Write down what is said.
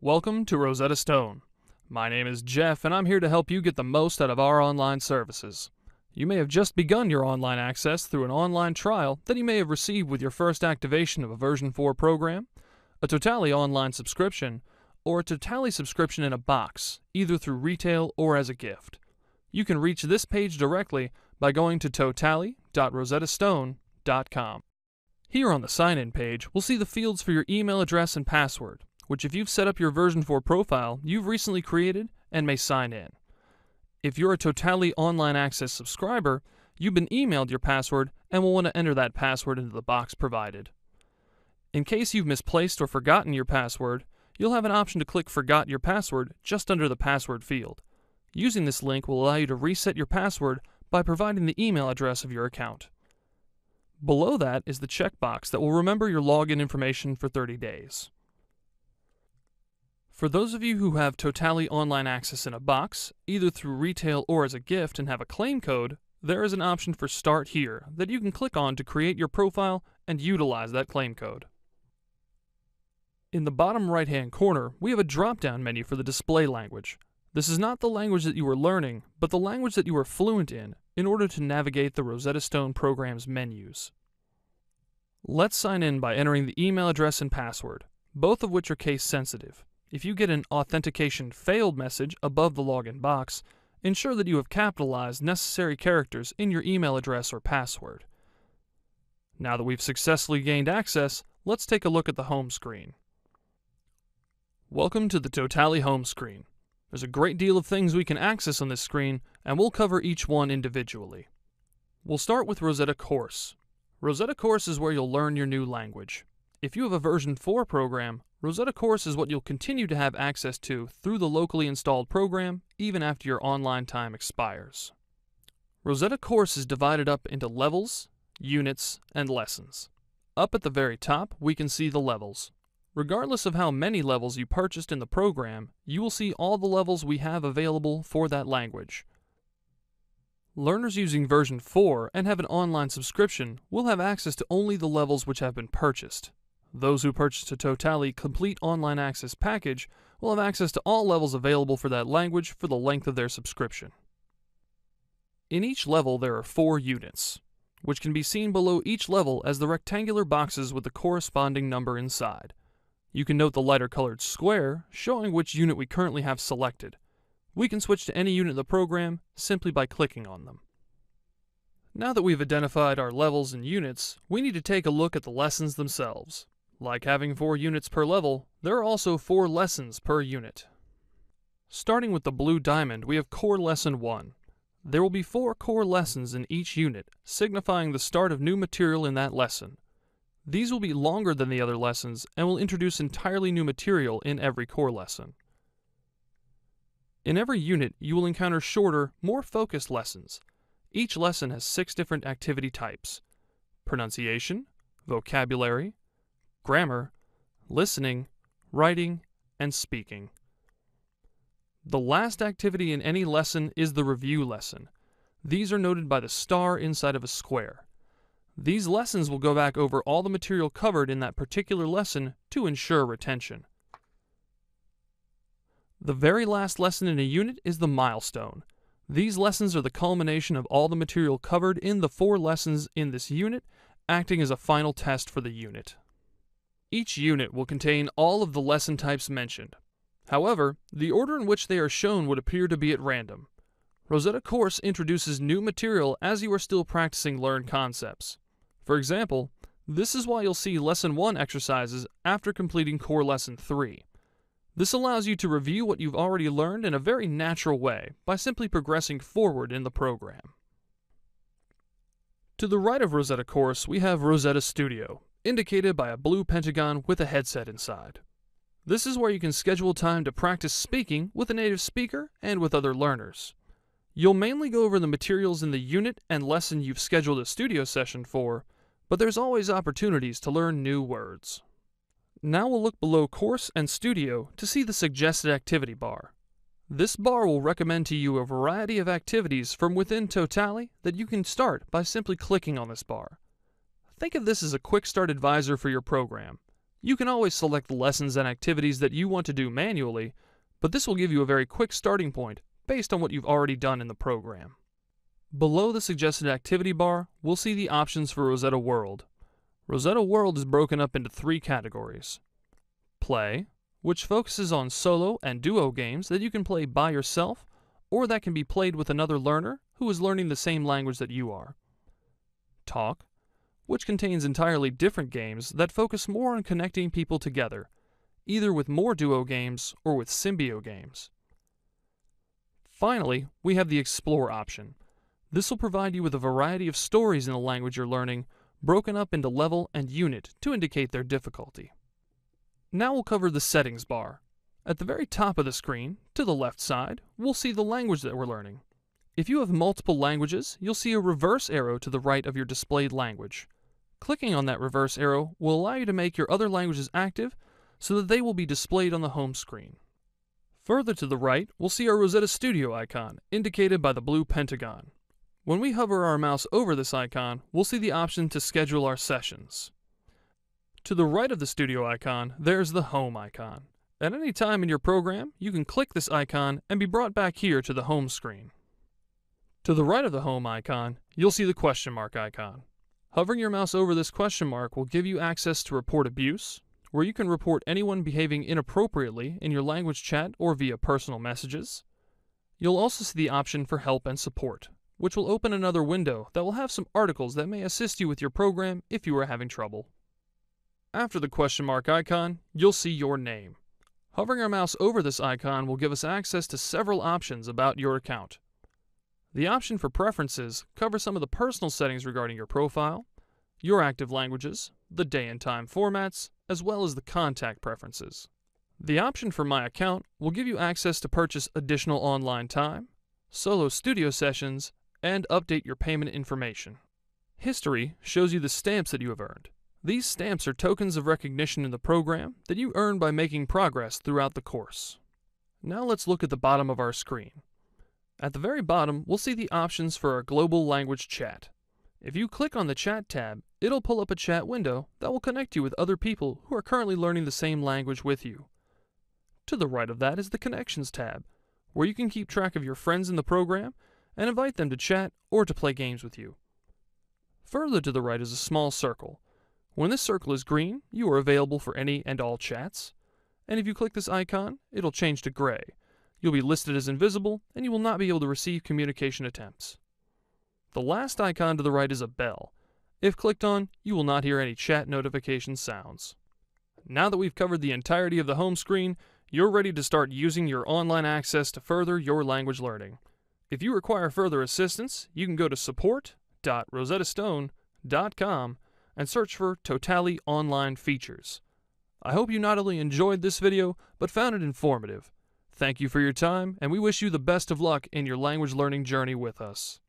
Welcome to Rosetta Stone. My name is Jeff, and I'm here to help you get the most out of our online services. You may have just begun your online access through an online trial that you may have received with your first activation of a version 4 program, a TOTALE Online subscription, or a TOTALE subscription in a box, either through retail or as a gift. You can reach this page directly by going to totale.rosettastone.com. Here on the sign-in page, we'll see the fields for your email address and password, which if you've set up your version 4 profile, you've recently created and may sign in. If you're a TOTALE Online Access subscriber, you've been emailed your password and will want to enter that password into the box provided. In case you've misplaced or forgotten your password, you'll have an option to click Forgot Your Password just under the password field. Using this link will allow you to reset your password by providing the email address of your account. Below that is the checkbox that will remember your login information for 30 days. For those of you who have TOTALE Online Access in a box, either through retail or as a gift and have a claim code, there is an option for Start Here that you can click on to create your profile and utilize that claim code. In the bottom right-hand corner, we have a drop-down menu for the display language. This is not the language that you are learning, but the language that you are fluent in order to navigate the Rosetta Stone program's menus. Let's sign in by entering the email address and password, both of which are case-sensitive. If you get an authentication failed message above the login box, ensure that you have capitalized necessary characters in your email address or password. Now that we've successfully gained access, let's take a look at the home screen. Welcome to the TOTALE home screen. There's a great deal of things we can access on this screen, and we'll cover each one individually. We'll start with Rosetta Course. Rosetta Course is where you'll learn your new language. If you have a version 4 program, Rosetta Course is what you'll continue to have access to through the locally installed program, even after your online time expires. Rosetta Course is divided up into levels, units, and lessons. Up at the very top, we can see the levels. Regardless of how many levels you purchased in the program, you will see all the levels we have available for that language. Learners using version 4 and have an online subscription will have access to only the levels which have been purchased. Those who purchase a TOTALE Complete Online Access package will have access to all levels available for that language for the length of their subscription. In each level there are 4 units, which can be seen below each level as the rectangular boxes with the corresponding number inside. You can note the lighter colored square showing which unit we currently have selected. We can switch to any unit of the program simply by clicking on them. Now that we've identified our levels and units, we need to take a look at the lessons themselves. Like having 4 units per level, there are also 4 lessons per unit. Starting with the blue diamond, we have Core Lesson 1. There will be 4 core lessons in each unit, signifying the start of new material in that lesson. These will be longer than the other lessons and will introduce entirely new material in every core lesson. In every unit, you will encounter shorter, more focused lessons. Each lesson has 6 different activity types: pronunciation, vocabulary, grammar, listening, writing, and speaking. The last activity in any lesson is the review lesson. These are noted by the star inside of a square. These lessons will go back over all the material covered in that particular lesson to ensure retention. The very last lesson in a unit is the Milestone. These lessons are the culmination of all the material covered in the 4 lessons in this unit, acting as a final test for the unit. Each unit will contain all of the lesson types mentioned. However, the order in which they are shown would appear to be at random. Rosetta Course introduces new material as you are still practicing learned concepts. For example, this is why you'll see Lesson 1 exercises after completing Core Lesson 3. This allows you to review what you've already learned in a very natural way by simply progressing forward in the program. To the right of Rosetta Course, we have Rosetta Studio, indicated by a blue pentagon with a headset inside. This is where you can schedule time to practice speaking with a native speaker and with other learners. You'll mainly go over the materials in the unit and lesson you've scheduled a studio session for, but there's always opportunities to learn new words. Now we'll look below Course and Studio to see the suggested activity bar. This bar will recommend to you a variety of activities from within TOTALE that you can start by simply clicking on this bar. Think of this as a quick start advisor for your program. You can always select the lessons and activities that you want to do manually, but this will give you a very quick starting point based on what you've already done in the program. Below the suggested activity bar, we'll see the options for Rosetta World. Rosetta World is broken up into 3 categories. Play, which focuses on solo and duo games that you can play by yourself or that can be played with another learner who is learning the same language that you are. Talk, which contains entirely different games that focus more on connecting people together, either with more duo games or with symbio games. Finally, we have the Explore option. This will provide you with a variety of stories in the language you're learning, broken up into level and unit to indicate their difficulty. Now we'll cover the settings bar. At the very top of the screen, to the left side, we'll see the language that we're learning. If you have multiple languages, you'll see a reverse arrow to the right of your displayed language. Clicking on that reverse arrow will allow you to make your other languages active so that they will be displayed on the home screen. Further to the right, we'll see our Rosetta Studio icon, indicated by the blue pentagon. When we hover our mouse over this icon, we'll see the option to schedule our sessions. To the right of the Studio icon, there's the Home icon. At any time in your program, you can click this icon and be brought back here to the home screen. To the right of the Home icon, you'll see the question mark icon. Hovering your mouse over this question mark will give you access to Report Abuse, where you can report anyone behaving inappropriately in your language chat or via personal messages. You'll also see the option for Help and Support, which will open another window that will have some articles that may assist you with your program if you are having trouble. After the question mark icon, you'll see your name. Hovering our mouse over this icon will give us access to several options about your account. The option for Preferences covers some of the personal settings regarding your profile, your active languages, the day and time formats, as well as the contact preferences. The option for My Account will give you access to purchase additional online time, solo studio sessions, and update your payment information. History shows you the stamps that you have earned. These stamps are tokens of recognition in the program that you earn by making progress throughout the course. Now let's look at the bottom of our screen. At the very bottom, we'll see the options for our global language chat. If you click on the Chat tab, it'll pull up a chat window that will connect you with other people who are currently learning the same language with you. To the right of that is the Connections tab, where you can keep track of your friends in the program and invite them to chat or to play games with you. Further to the right is a small circle. When this circle is green, you are available for any and all chats, and if you click this icon, it'll change to gray. You'll be listed as invisible, and you will not be able to receive communication attempts. The last icon to the right is a bell. If clicked on, you will not hear any chat notification sounds. Now that we've covered the entirety of the home screen, you're ready to start using your online access to further your language learning. If you require further assistance, you can go to support.rosettastone.com and search for TOTALE Online Features. I hope you not only enjoyed this video, but found it informative. Thank you for your time, and we wish you the best of luck in your language learning journey with us.